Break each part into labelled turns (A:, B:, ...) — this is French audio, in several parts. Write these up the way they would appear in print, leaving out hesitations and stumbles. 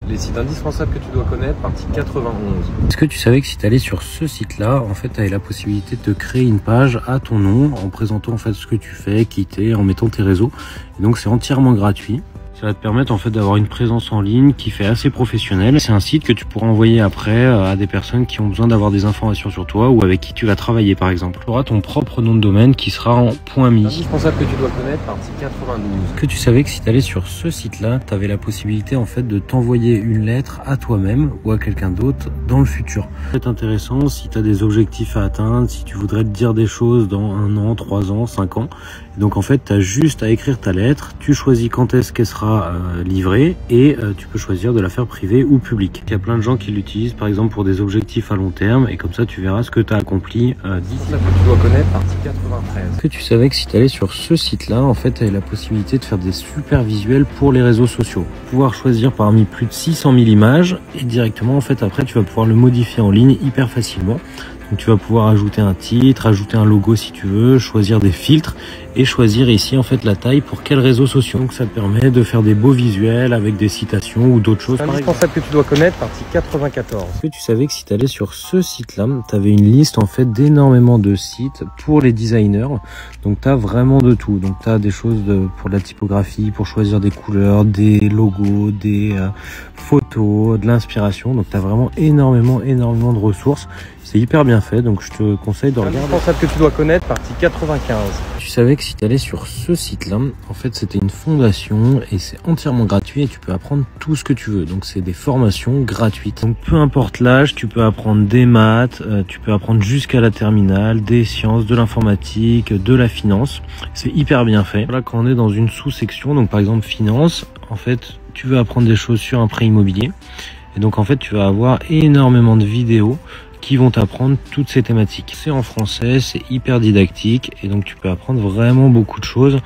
A: Les sites indispensables que tu dois connaître, partie 91.
B: Est-ce que tu savais que si tu allais sur ce site-là, en fait, tu avais la possibilité de créer une page à ton nom en présentant en fait ce que tu fais, qui t'es, en mettant tes réseaux. Et donc c'est entièrement gratuit. Ça va te permettre en fait d'avoir une présence en ligne qui fait assez professionnelle. C'est un site que tu pourras envoyer après à des personnes qui ont besoin d'avoir des informations sur toi ou avec qui tu vas travailler par exemple. Tu auras ton propre nom de domaine qui sera en .me.
A: Indispensable que tu dois connaître, partie 92.
B: Est-ce que tu savais que si tu allais sur ce site-là, tu avais la possibilité en fait de t'envoyer une lettre à toi-même ou à quelqu'un d'autre dans le futur. C'est intéressant si tu as des objectifs à atteindre, si tu voudrais te dire des choses dans 1 an, 3 ans, 5 ans. Et donc en fait, tu as juste à écrire ta lettre, tu choisis quand est-ce qu'elle sera livrée et tu peux choisir de la faire privée ou publique. Il y a plein de gens qui l'utilisent par exemple pour des objectifs à long terme et comme ça tu verras ce que tu as accompli d'ici.
A: Ça que tu dois connaître, partie 93.
B: Est-ce que tu savais que si tu allais sur ce site-là, en fait, tu avais la possibilité de faire des super visuels pour les réseaux sociaux. Pouvoir choisir parmi plus de 600 000 images et directement en fait après tu vas pouvoir le modifier en ligne hyper facilement. Donc tu vas pouvoir ajouter un titre, ajouter un logo si tu veux, choisir des filtres et choisir ici en fait la taille pour quels réseaux sociaux. Donc ça te permet de faire des beaux visuels avec des citations ou d'autres choses.
A: Indispensable que tu dois connaître, partie 94.
B: Est-ce que tu savais que si tu allais sur ce site-là, tu avais une liste en fait d'énormément de sites pour les designers. Donc tu as vraiment de tout. Donc tu as des choses pour de la typographie, pour choisir des couleurs, des logos, des photos, de l'inspiration. Donc tu as vraiment énormément de ressources. C'est hyper bien fait, donc je te conseille de regarder.
A: Indispensable que tu dois connaître, partie 95.
B: Tu savais que si tu allais sur ce site-là, en fait c'était une fondation et c'est entièrement gratuit et tu peux apprendre tout ce que tu veux. Donc c'est des formations gratuites. Donc peu importe l'âge, tu peux apprendre des maths, tu peux apprendre jusqu'à la terminale, des sciences, de l'informatique, de la finance. C'est hyper bien fait. Là quand on est dans une sous-section, donc par exemple finance, en fait tu veux apprendre des choses sur un prêt immobilier. Et donc en fait tu vas avoir énormément de vidéos qui vont t'apprendre toutes ces thématiques. C'est en français, c'est hyper didactique et donc tu peux apprendre vraiment beaucoup de choses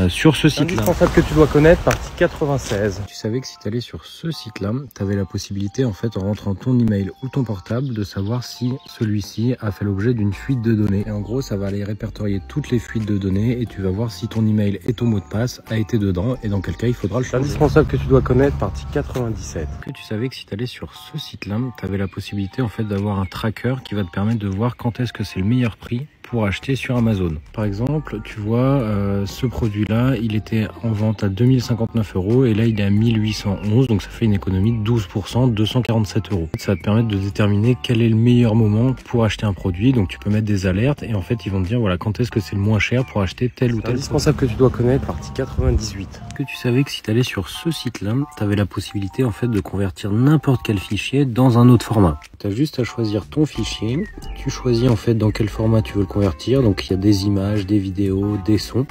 B: sur ce site-là.
A: Indispensable que tu dois connaître, partie 96.
B: Tu savais que si tu allais sur ce site-là, tu avais la possibilité en fait en rentrant ton email ou ton portable de savoir si celui-ci a fait l'objet d'une fuite de données. Et en gros, ça va aller répertorier toutes les fuites de données et tu vas voir si ton email et ton mot de passe a été dedans et dans quel cas il faudra le changer.
A: Indispensable que tu dois connaître, partie 97.
B: Est-ce que tu savais que si tu allais sur ce site-là, tu avais la possibilité en fait d'avoir un tracker qui va te permettre de voir quand est-ce que c'est le meilleur prix pour acheter sur Amazon. Par exemple, tu vois ce produit-là, il était en vente à 2059 € et là il est à 1811, donc ça fait une économie de 12%, 247 €. Ça va te permettre de déterminer quel est le meilleur moment pour acheter un produit, donc tu peux mettre des alertes et en fait ils vont te dire voilà quand est-ce que c'est le moins cher pour acheter tel ou tel.
A: Indispensable que tu dois connaître, partie 98.
B: Est-ce que tu savais que si tu allais sur ce site-là, tu avais la possibilité en fait de convertir n'importe quel fichier dans un autre format. Tu as juste à choisir ton fichier, tu choisis en fait dans quel format tu veux le convertir, donc il y a des images, des vidéos, des sons,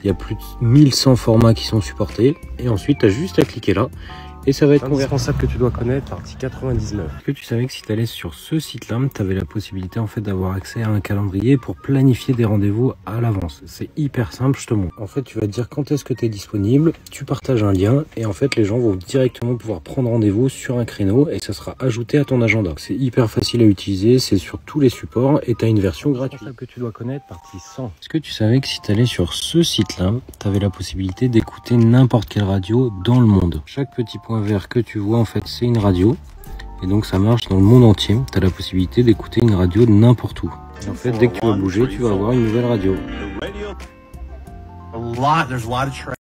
B: il y a plus de 1100 formats qui sont supportés et ensuite tu as juste à cliquer là et ça va être
A: indispensable que tu dois connaître, partie 99.
B: Est-ce que tu savais que si tu allais sur ce site-là, tu avais la possibilité en fait d'avoir accès à un calendrier pour planifier des rendez-vous à l'avance. C'est hyper simple, je te montre. En fait, tu vas te dire quand est-ce que tu es disponible, tu partages un lien et en fait les gens vont directement pouvoir prendre rendez-vous sur un créneau et ça sera ajouté à ton agenda. C'est hyper facile à utiliser, c'est sur tous les supports et tu as une version gratuite.
A: Que tu dois connaître, partie 100.
B: Est-ce que tu savais que si tu allais sur ce site-là, tu avais la possibilité d'écouter n'importe quelle radio dans le monde. Chaque petit point vert que tu vois en fait c'est une radio et donc ça marche dans le monde entier. Tu as la possibilité d'écouter une radio de n'importe où. Et en fait dès que tu vas bouger tu vas avoir une nouvelle radio.